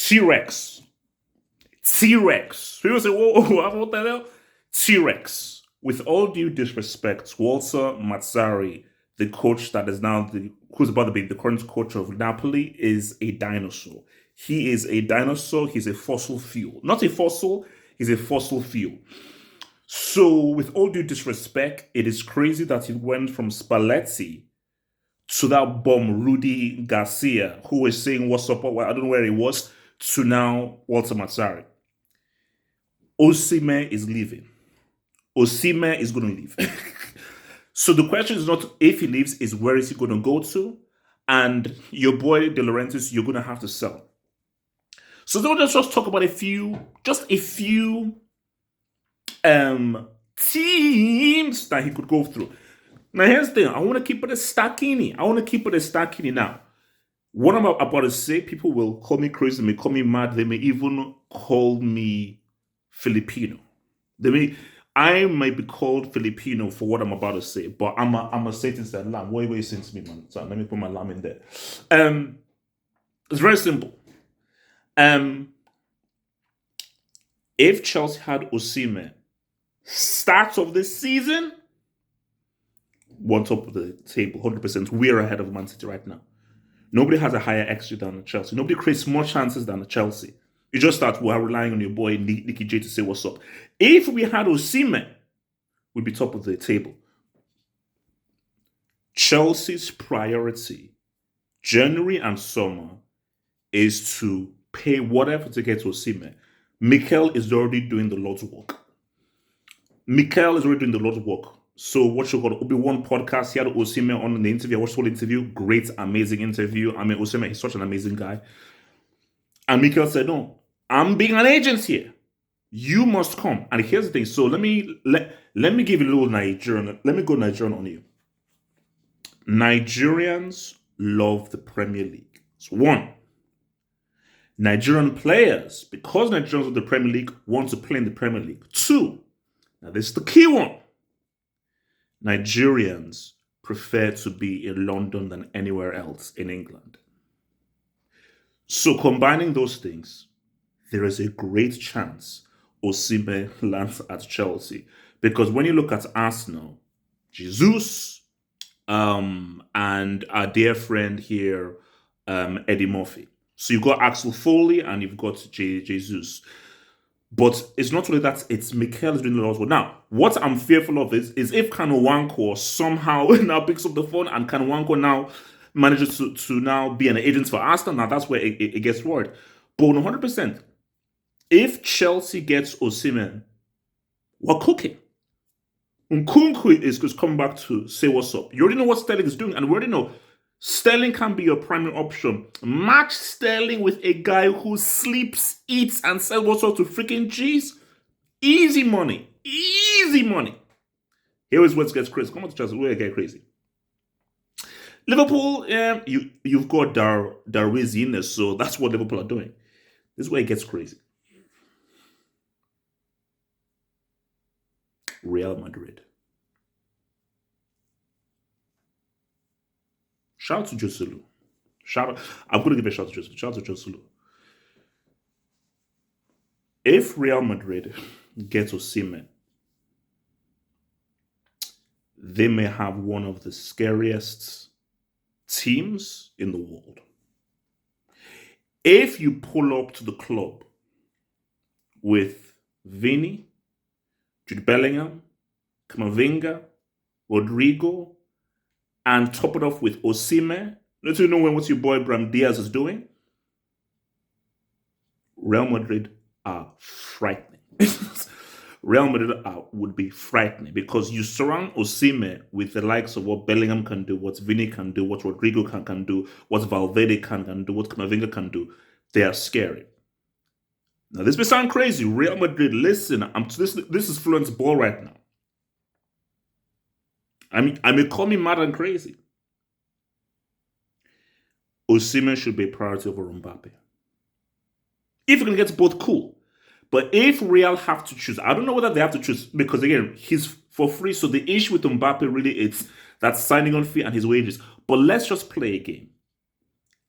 T-Rex. T-Rex. People say, whoa, what the hell? T-Rex. With all due disrespect, Walter Mazzarri, the coach that is now who's about to be the current coach of Napoli, is a dinosaur. He is a dinosaur. He's a fossil fuel. Not a fossil, he's a fossil fuel. So, with all due disrespect, it is crazy that he went from Spalletti to that bum Rudy Garcia, who was saying what's up, I don't know where he was, to now Walter Mazzarri. Osimhen is leaving. Osimhen is going to leave. So the question is not if he leaves, is where is he going to go to? And your boy De Laurentiis, you're going to have to sell. So let's just talk about a few teams that he could go through. Now here's the thing, I want to keep it a Stacchini now. What I'm about to say, people will call me crazy, they may call me mad, they may even call me Filipino. I might be called Filipino for what I'm about to say, but I'm a Satan's lamb. What are you saying to me, man? So let me put my lamb in there. It's very simple. If Chelsea had Osimhen start of this season, one top of the table, 100%. We're ahead of Man City right now. Nobody has a higher XG than Chelsea. Nobody creates more chances than Chelsea. You just start relying on your boy Nicky J to say what's up. If we had Osimhen, we'd be top of the table. Chelsea's priority, January and summer, is to pay whatever to get Osimhen. Mikel is already doing the Lord's work. So what you call Obi-Wan podcast, he had Osimhen on the interview. I watched the whole interview. Great, amazing interview. I mean, Osimhen, he's such an amazing guy. And Mikel said, no, I'm being an agent here. You must come. And here's the thing. So let me give you a little Nigerian. Let me go Nigerian on you. Nigerians love the Premier League. So one, Nigerian players, because Nigerians of the Premier League, want to play in the Premier League. Two, now this is the key one. Nigerians prefer to be in London than anywhere else in England. So combining those things, there is a great chance Osimhen lands at Chelsea. Because when you look at Arsenal, Jesus, and our dear friend here, Eddie Murphy. So you've got Axel Foley and you've got Jesus. But it's not only that, it's Mikel is doing the Lord's work. Now, what I'm fearful of is if Kanwanko somehow now picks up the phone and Kanwanko now manages to now be an agent for Arsenal, now that's where it gets worried. But 100%, if Chelsea gets Osimhen, we're cooking. Nkunku is just coming back to say what's up. You already know what Sterling is doing, and we already know Sterling can be your primary option. Match Sterling with a guy who sleeps, eats, and sells what's up to freaking cheese. Easy money. Easy money. Here is what gets crazy. Come on to Chelsea, we'll get crazy. Liverpool, you've got Darwizi in there, so that's what Liverpool are doing. This is where it gets crazy. Real Madrid. Shout out to Joselu. I'm going to give a shout out to Joselu. Shout out to Joselu. If Real Madrid gets Osimhen, they may have one of the scariest teams in the world. If you pull up to the club with Vini, Jude Bellingham, Camavinga, Rodrigo, and top it off with Osimhen, let you know what your boy Bram Diaz is doing, Real Madrid are frightening. Real Madrid would be frightening because you surround Osimhen with the likes of what Bellingham can do, what Vini can do, what Rodrigo can do, what Valverde can do, what Camavinga can do. They are scary. Now, this may sound crazy. Real Madrid, listen, this is fluent ball right now. I may call me mad and crazy. Osimhen should be a priority over Mbappe. If you can get both, cool. But if Real have to choose, I don't know whether they have to choose because, again, he's for free. So the issue with Mbappe really is that signing on fee and his wages. But let's just play a game.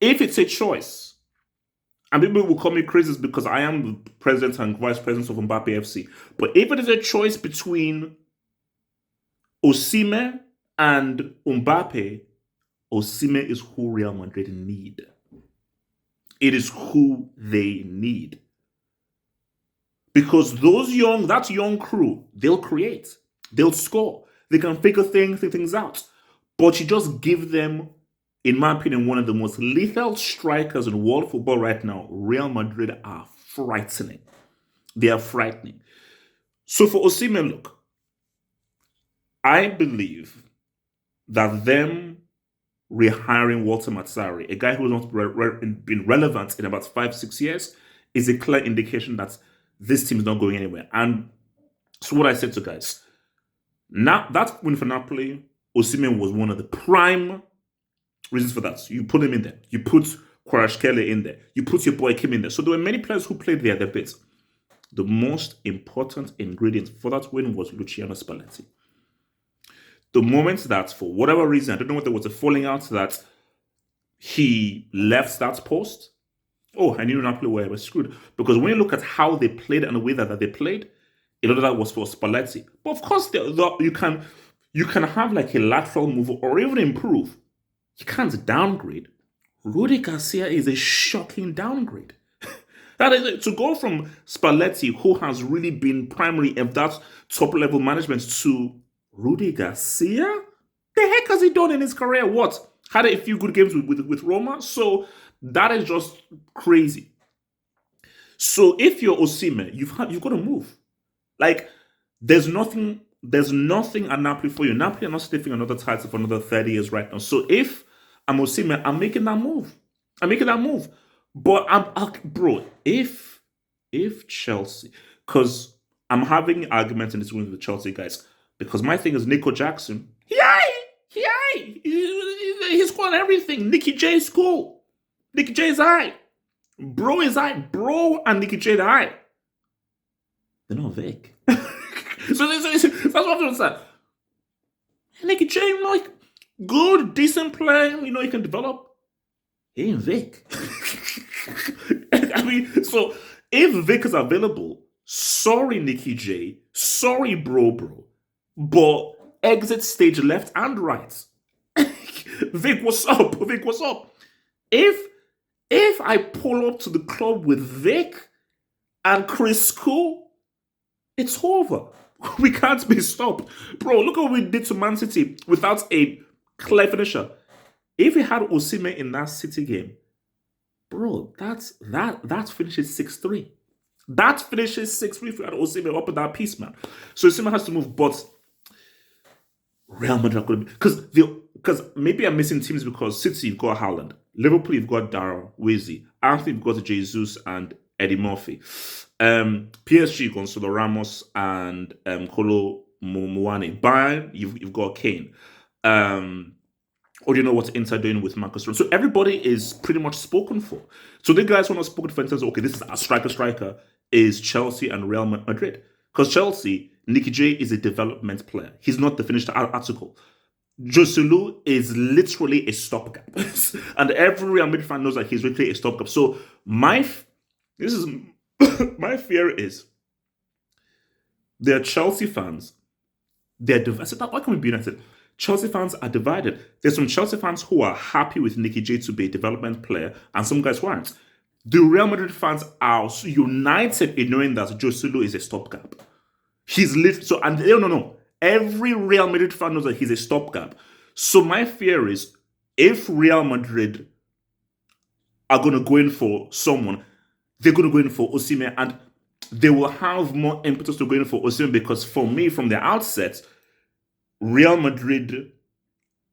If it's a choice, And people will call me crazy because I am the president and vice president of Mbappe FC. But if it is a choice between Osimhen and Mbappe, Osimhen is who Real Madrid need. It is who they need. Because that young crew, they'll create, they'll score, they can figure things out. But you just give them, in my opinion, one of the most lethal strikers in world football right now. Real Madrid are frightening. They are frightening. So for Osimhen, look, I believe that them rehiring Walter Mazzari, a guy who has not been relevant in about 5-6 years, is a clear indication that this team is not going anywhere. And so what I said to guys, now that win for Napoli, Osimhen was one of the prime reasons for that. You put him in there. You put Kvaratskhelia in there. You put your boy Kim in there. So there were many players who played their bit. The most important ingredient for that win was Luciano Spalletti. The moment that, for whatever reason, I don't know whether there was a falling out, that he left that post, I knew Napoli were screwed. Because when you look at how they played and the way that they played, a lot of that was for Spalletti. But of course, you can have like a lateral move or even improve. You can't downgrade. Rudy Garcia is a shocking downgrade. That is it. To go from Spalletti, who has really been primary of that top level management, to Rudy Garcia? The heck has he done in his career? What? Had a few good games with Roma? So that is just crazy. So if you're Osimhen, you've got to move. Like, there's nothing at Napoli for you. Napoli are not sniffing another title for another 30 years right now. So if I'm Osimhen, I'm making that move. But bro, if Chelsea, because I'm having arguments in this room with the Chelsea guys, because my thing is Nico Jackson. He's scored everything. Nicky J is cool. Nicky J is high. Bro is high. Bro and Nicky J are high. They're not Vic. So that's what I'm trying to say. Nicky J, like, good, decent player, he can develop. He ain't Vic. I mean, so if Vic is available, sorry, Nicky J, sorry, bro, but exit stage left and right. Vic, what's up? If I pull up to the club with Vic and Chris School, it's over. We can't be stopped. Bro, look at what we did to Man City without a clear finisher. If we had Osimhen in that City game, bro, that finishes 6-3. That finishes 6-3 if we had Osimhen up in that piece, man. So Osimhen has to move, but Real Madrid could be, because maybe I'm missing teams, because City, you've got Haaland. Liverpool, you've got Darrell Wizzy. Anthony, you've got Jesus and Eddie Murphy. PSG, Gonzalo Ramos and Kolo Muani. Bayern, you've got Kane. Or do you know what Inter doing with Marcus Rashford? So everybody is pretty much spoken for. So the guys who are not spoken for in terms of, okay, this is a striker, is Chelsea and Real Madrid. Because Chelsea, Nicky J is a development player. He's not the finished article. Joselu is literally a stopgap. And every Real Madrid fan knows that he's literally a stopgap. So my fear is there are Chelsea fans. They're divided. Why can't we be united? Chelsea fans are divided. There's some Chelsea fans who are happy with Nicky J to be a development player, and some guys who aren't. The Real Madrid fans are united in knowing that Joselu is a stopgap. He's lit. So, and no. Every Real Madrid fan knows that he's a stopgap. So my fear is, if Real Madrid are going to go in for someone, they're going to go in for Osimhen, and they will have more impetus to go in for Osimhen, because for me, from the outset, Real Madrid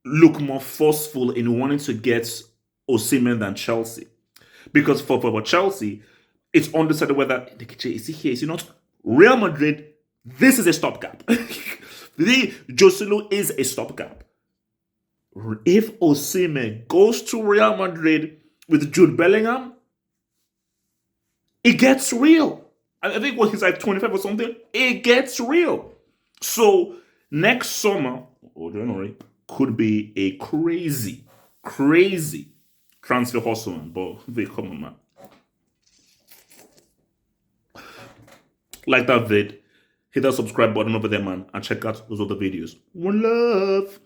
look more forceful in wanting to get Osimhen than Chelsea. Because for Chelsea, it's undecided whether, is he here, is he not? Real Madrid, this is a stopgap. Joselu is a stopgap. If Osimhen goes to Real Madrid with Jude Bellingham, it gets real. I think he's like 25 or something. It gets real. So next summer, January, could be a crazy transfer hustle, but they come on, man. Like that vid, hit that subscribe button over there, man, and check out those other videos. One love.